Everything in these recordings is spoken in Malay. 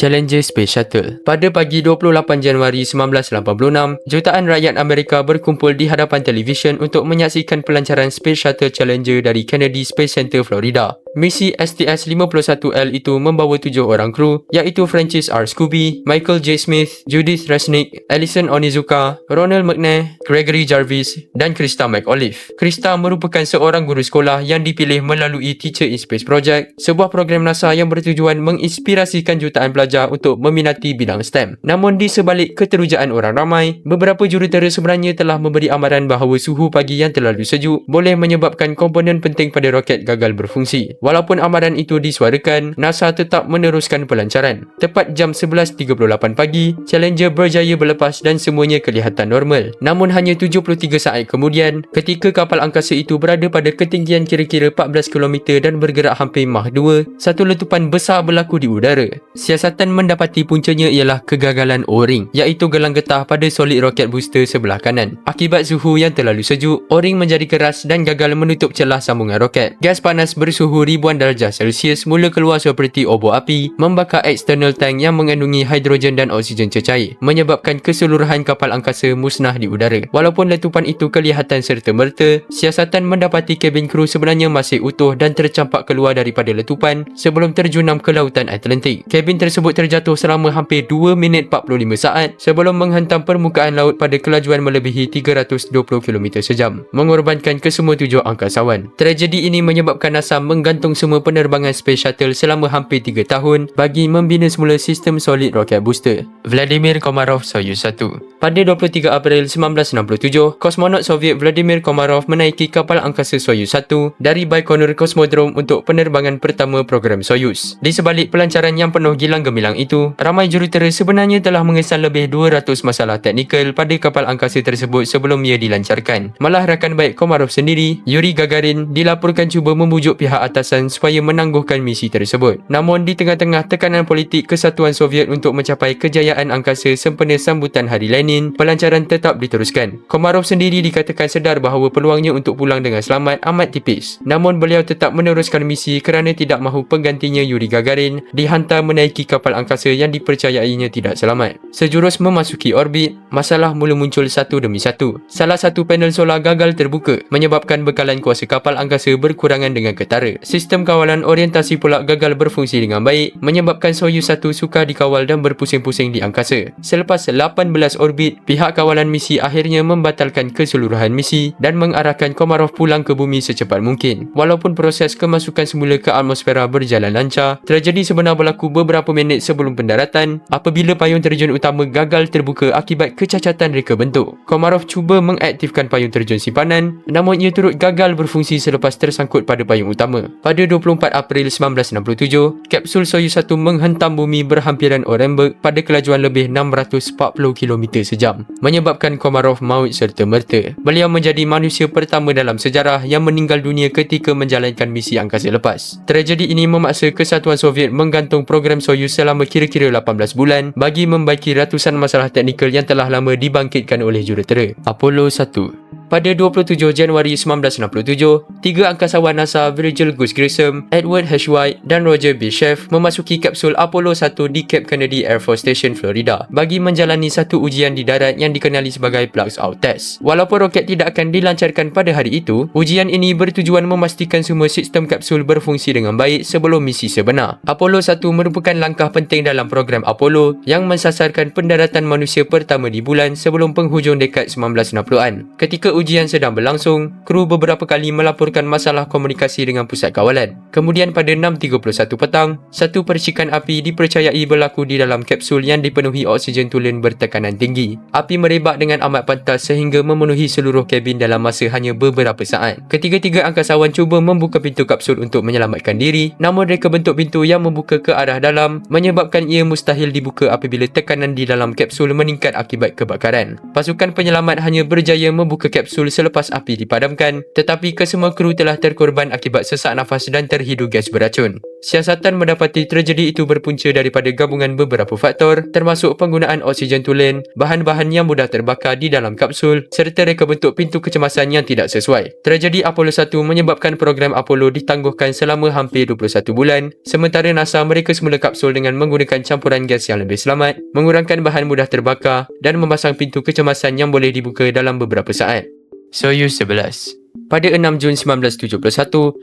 Challenger Space Shuttle. Pada pagi 28 Januari 1986, jutaan rakyat Amerika berkumpul di hadapan televisyen untuk menyaksikan pelancaran Space Shuttle Challenger dari Kennedy Space Center, Florida. Misi STS-51L itu membawa 7 orang kru, iaitu Francis R. Scooby, Michael J. Smith, Judith Resnick, Alison Onizuka, Ronald McNair, Gregory Jarvis dan Krista McAuliffe. Krista merupakan seorang guru sekolah yang dipilih melalui Teacher in Space Project, sebuah program NASA yang bertujuan menginspirasikan jutaan pelajar untuk meminati bidang STEM. Namun di sebalik keterujaan orang ramai, beberapa jurutera sebenarnya telah memberi amaran bahawa suhu pagi yang terlalu sejuk boleh menyebabkan komponen penting pada roket gagal berfungsi. Walaupun amaran itu disuarakan, NASA tetap meneruskan pelancaran. Tepat jam 11.38 pagi, Challenger berjaya berlepas dan semuanya kelihatan normal. Namun hanya 73 saat kemudian, ketika kapal angkasa itu berada pada ketinggian kira-kira 14 km dan bergerak hampir Mach 2, satu letupan besar berlaku di udara. Siasatan mendapati puncanya ialah kegagalan O-ring, iaitu gelang getah pada solid roket booster sebelah kanan. Akibat suhu yang terlalu sejuk, O-ring menjadi keras dan gagal menutup celah sambungan roket. Gas panas bersuhu ribuan darjah Celsius mula keluar seperti obor api, membakar eksternal tank yang mengandungi hidrogen dan oksigen cecair, menyebabkan keseluruhan kapal angkasa musnah di udara. Walaupun letupan itu kelihatan serta-merta, siasatan mendapati kabin kru sebenarnya masih utuh dan tercampak keluar daripada letupan sebelum terjunam ke lautan Atlantik. Kabin tersebut terjatuh selama hampir 2 minit 45 saat sebelum menghantam permukaan laut pada kelajuan melebihi 320 km sejam, mengorbankan kesemua 7 angkasawan. Tragedi ini menyebabkan NASA menggantung semua penerbangan Space Shuttle selama hampir 3 tahun bagi membina semula sistem solid roket booster. Vladimir Komarov Soyuz 1. Pada 23 April 1967, kosmonot Soviet Vladimir Komarov menaiki kapal angkasa Soyuz 1 dari Baikonur Cosmodrome untuk penerbangan pertama program Soyuz. Di sebalik pelancaran yang penuh gilang gemilang itu, ramai jurutera sebenarnya telah mengesan lebih 200 masalah teknikal pada kapal angkasa tersebut sebelum ia dilancarkan. Malah rakan baik Komarov sendiri, Yuri Gagarin, dilaporkan cuba membujuk pihak atasan supaya menangguhkan misi tersebut. Namun di tengah-tengah tekanan politik kesatuan Soviet untuk mencapai kejayaan angkasa sempena sambutan Hari Lenin, pelancaran tetap diteruskan. Komarov sendiri dikatakan sedar bahawa peluangnya untuk pulang dengan selamat amat tipis. Namun beliau tetap meneruskan misi kerana tidak mahu penggantinya Yuri Gagarin dihantar menaiki kapal angkasa yang dipercayainya tidak selamat. Sejurus memasuki orbit, masalah mula muncul satu demi satu. Salah satu panel solar gagal terbuka, menyebabkan bekalan kuasa kapal angkasa berkurangan dengan ketara. Sistem kawalan orientasi pula gagal berfungsi dengan baik, menyebabkan Soyuz 1 sukar dikawal dan berpusing-pusing di angkasa. Selepas 18 orbit, pihak kawalan misi akhirnya membatalkan keseluruhan misi dan mengarahkan Komarov pulang ke bumi secepat mungkin. Walaupun proses kemasukan semula ke atmosfera berjalan lancar, tragedi sebenar berlaku beberapa minit sebelum pendaratan apabila payung terjun utama gagal terbuka akibat kecacatan reka bentuk. Komarov cuba mengaktifkan payung terjun simpanan, namun ia turut gagal berfungsi selepas tersangkut pada payung utama. Pada 24 April 1967, kapsul Soyuz 1 menghentam bumi berhampiran Orenburg pada kelajuan lebih 640 km sejam, menyebabkan Komarov maut serta-merta. Beliau menjadi manusia pertama dalam sejarah yang meninggal dunia ketika menjalankan misi angkasa lepas. Tragedi ini memaksa kesatuan Soviet menggantung program Soyuz selama kira-kira 18 bulan bagi membaiki ratusan masalah teknikal yang telah lama dibangkitkan oleh jurutera. Apollo 1. Pada 27 Januari 1967, 3 angkasawan NASA Virgil Gus Grissom, Edward H. White dan Roger B. Sheff memasuki kapsul Apollo 1 di Cape Kennedy Air Force Station, Florida bagi menjalani satu ujian di darat yang dikenali sebagai Plugs Out Test. Walaupun roket tidak akan dilancarkan pada hari itu, ujian ini bertujuan memastikan semua sistem kapsul berfungsi dengan baik sebelum misi sebenar. Apollo 1 merupakan langkah penting dalam program Apollo yang mensasarkan pendaratan manusia pertama di bulan sebelum penghujung dekad 1960-an. Ketika ujian sedang berlangsung, kru beberapa kali melaporkan masalah komunikasi dengan pusat kawalan. Kemudian pada 6.31 petang, satu percikan api dipercayai berlaku di dalam kapsul yang dipenuhi oksigen tulen bertekanan tinggi. Api merebak dengan amat pantas sehingga memenuhi seluruh kabin dalam masa hanya beberapa saat. Ketiga-tiga angkasawan cuba membuka pintu kapsul untuk menyelamatkan diri, namun reka bentuk pintu yang membuka ke arah dalam menyebabkan ia mustahil dibuka apabila tekanan di dalam kapsul meningkat akibat kebakaran. Pasukan penyelamat hanya berjaya membuka kapsul selepas api dipadamkan, tetapi kesemua kru telah terkorban akibat sesak nafas dan terhidu gas beracun. Siasatan mendapati tragedi itu berpunca daripada gabungan beberapa faktor, termasuk penggunaan oksigen tulen, bahan-bahan yang mudah terbakar di dalam kapsul, serta reka bentuk pintu kecemasan yang tidak sesuai. Tragedi Apollo 1 menyebabkan program Apollo ditangguhkan selama hampir 21 bulan, sementara NASA mereka semula kapsul dengan menggunakan campuran gas yang lebih selamat, mengurangkan bahan mudah terbakar dan memasang pintu kecemasan yang boleh dibuka dalam beberapa saat. Soyuz 11. Pada 6 Jun 1971,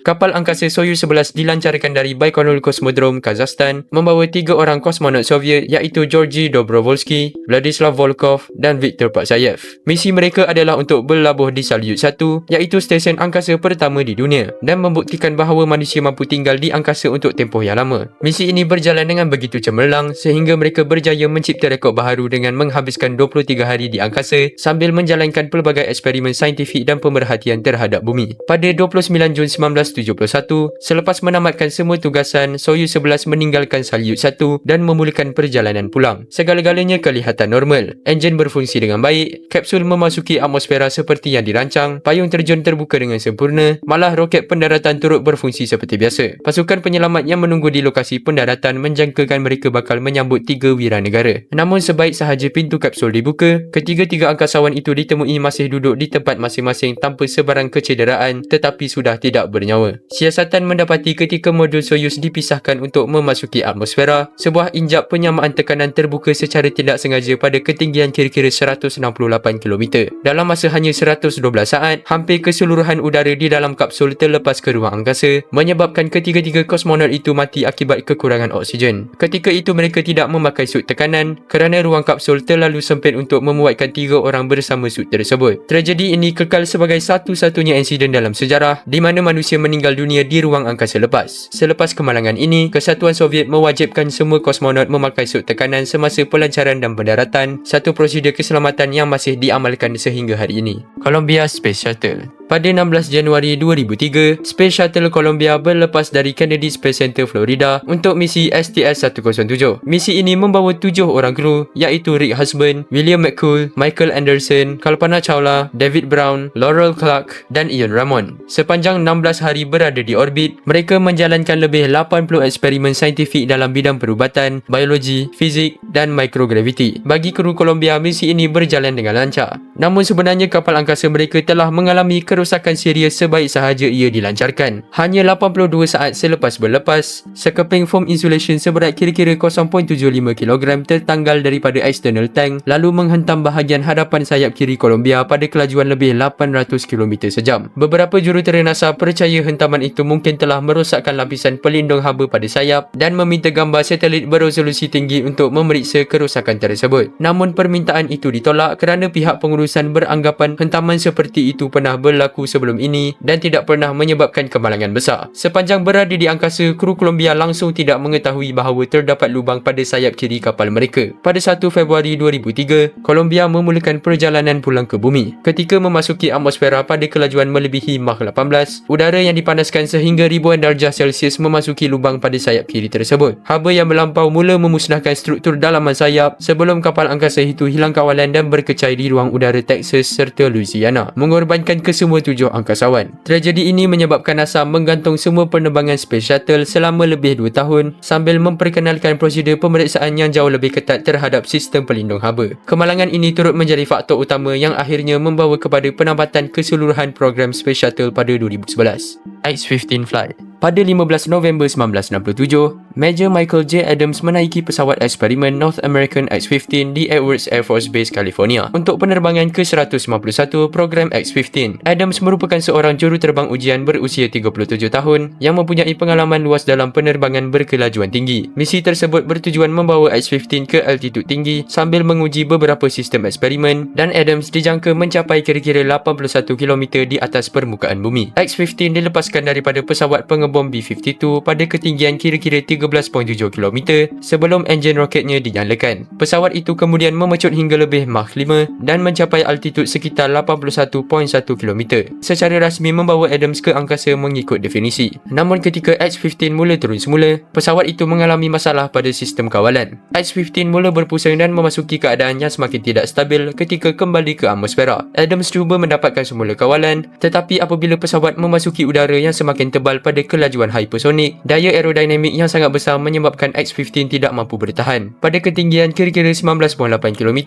kapal angkasa Soyuz 11 dilancarkan dari Baikonur Cosmodrome, Kazakhstan, membawa 3 orang kosmonot Soviet iaitu Georgy Dobrovolsky, Vladislav Volkov dan Viktor Patsayev. Misi mereka adalah untuk berlabuh di Salyut 1, iaitu stesen angkasa pertama di dunia, dan membuktikan bahawa manusia mampu tinggal di angkasa untuk tempoh yang lama. Misi ini berjalan dengan begitu cemerlang sehingga mereka berjaya mencipta rekod baharu dengan menghabiskan 23 hari di angkasa sambil menjalankan pelbagai eksperimen saintifik dan pemerhatian terhadap bumi. Pada 29 Jun 1971, selepas menamatkan semua tugasan, Soyuz 11 meninggalkan Salyut 1 dan memulakan perjalanan pulang. Segala-galanya kelihatan normal. Enjin berfungsi dengan baik, kapsul memasuki atmosfera seperti yang dirancang, payung terjun terbuka dengan sempurna, malah roket pendaratan turut berfungsi seperti biasa. Pasukan penyelamat yang menunggu di lokasi pendaratan menjangkakan mereka bakal menyambut 3 wiranegara. Namun sebaik sahaja pintu kapsul dibuka, ketiga-tiga angkasawan itu ditemui masih duduk di tempat masing-masing tanpa sebarang kecederaan, tetapi sudah tidak bernyawa. Siasatan mendapati ketika modul Soyuz dipisahkan untuk memasuki atmosfera, sebuah injap penyamaan tekanan terbuka secara tidak sengaja pada ketinggian kira-kira 168 km. Dalam masa hanya 112 saat, hampir keseluruhan udara di dalam kapsul terlepas ke ruang angkasa, menyebabkan ketiga-tiga kosmonot itu mati akibat kekurangan oksigen. Ketika itu mereka tidak memakai sut tekanan kerana ruang kapsul terlalu sempit untuk memuatkan 3 orang bersama sut tersebut. Tragedi ini kekal sebagai satu-satunya insiden dalam sejarah di mana manusia meninggal dunia di ruang angkasa lepas. Selepas kemalangan ini, Kesatuan Soviet mewajibkan semua kosmonot memakai sut tekanan semasa pelancaran dan pendaratan, satu prosedur keselamatan yang masih diamalkan sehingga hari ini. Columbia Space Shuttle. Pada 16 Januari 2003, Space Shuttle Columbia berlepas dari Kennedy Space Center, Florida untuk misi STS-107. Misi ini membawa 7 orang kru iaitu Rick Husband, William McCool, Michael Anderson, Kalpana Chawla, David Brown, Laurel Clark dan Ian Ramon. Sepanjang 16 hari berada di orbit, mereka menjalankan lebih 80 eksperimen saintifik dalam bidang perubatan, biologi, fizik dan microgravity. Bagi kru Columbia, misi ini berjalan dengan lancar. Namun sebenarnya kapal angkasa mereka telah mengalami kerosakan serius sebaik sahaja ia dilancarkan. Hanya 82 saat selepas berlepas, sekeping foam insulation seberat kira-kira 0.75 kg tertanggal daripada external tank lalu menghentam bahagian hadapan sayap kiri Columbia pada kelajuan lebih 800 km sejam. Beberapa jurutera NASA percaya hentaman itu mungkin telah merosakkan lapisan pelindung haba pada sayap dan meminta gambar satelit beresolusi tinggi untuk memeriksa kerosakan tersebut. Namun permintaan itu ditolak kerana pihak pengurusan beranggapan hentaman seperti itu pernah berlaku sebelum ini dan tidak pernah menyebabkan kemalangan besar. Sepanjang berada di angkasa, kru Columbia langsung tidak mengetahui bahawa terdapat lubang pada sayap kiri kapal mereka. Pada 1 Februari 2003, Columbia memulakan perjalanan pulang ke bumi. Ketika memasuki atmosfera pada kelajuan melebihi Mach 18, udara yang dipanaskan sehingga ribuan darjah Celsius memasuki lubang pada sayap kiri tersebut. Haba yang melampau mula memusnahkan struktur dalaman sayap sebelum kapal angkasa itu hilang kawalan dan berkecai di ruang udara Texas serta Louisiana, mengorbankan kesemua 7 angkasawan. Tragedi ini menyebabkan NASA menggantung semua penerbangan Space Shuttle selama lebih 2 tahun sambil memperkenalkan prosedur pemeriksaan yang jauh lebih ketat terhadap sistem pelindung haba. Kemalangan ini turut menjadi faktor utama yang akhirnya membawa kepada penambatan keseluruhan program Space Shuttle pada 2011. X-15 flight. Pada 15 November 1967, Major Michael J. Adams menaiki pesawat eksperimen North American X-15 di Edwards Air Force Base, California untuk penerbangan ke-151 program X-15. Adams merupakan seorang juruterbang ujian berusia 37 tahun yang mempunyai pengalaman luas dalam penerbangan berkelajuan tinggi. Misi tersebut bertujuan membawa X-15 ke altitude tinggi sambil menguji beberapa sistem eksperimen dan Adams dijangka mencapai kira-kira 81 km di atas permukaan bumi. X-15 dilepaskan daripada pesawat pengembang mengebom B-52 pada ketinggian kira-kira 13.7 km sebelum enjin roketnya dinyalakan. Pesawat itu kemudian memecut hingga lebih Mach 5 dan mencapai altitud sekitar 81.1 km. Secara rasmi membawa Adams ke angkasa mengikut definisi. Namun ketika X-15 mula turun semula, pesawat itu mengalami masalah pada sistem kawalan. X-15 mula berpusing dan memasuki keadaan yang semakin tidak stabil ketika kembali ke atmosfera. Adams cuba mendapatkan semula kawalan, tetapi apabila pesawat memasuki udara yang semakin tebal pada kelajuan hypersonik, daya aerodinamik yang sangat besar menyebabkan X-15 tidak mampu bertahan. Pada ketinggian kira-kira 19.8 km,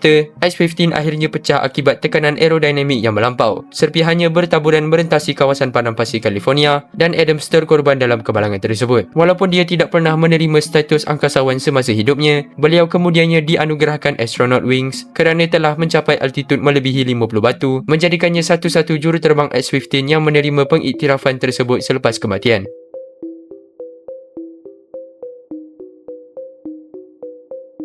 X-15 akhirnya pecah akibat tekanan aerodinamik yang melampau. Serpihannya bertaburan merentasi kawasan padang pasir California dan Adams terkorban dalam kemalangan tersebut. Walaupun dia tidak pernah menerima status angkasawan semasa hidupnya, beliau kemudiannya dianugerahkan Astronaut Wings kerana telah mencapai altitud melebihi 50 batu, menjadikannya satu-satu juruterbang X-15 yang menerima pengiktirafan tersebut selepas kematian.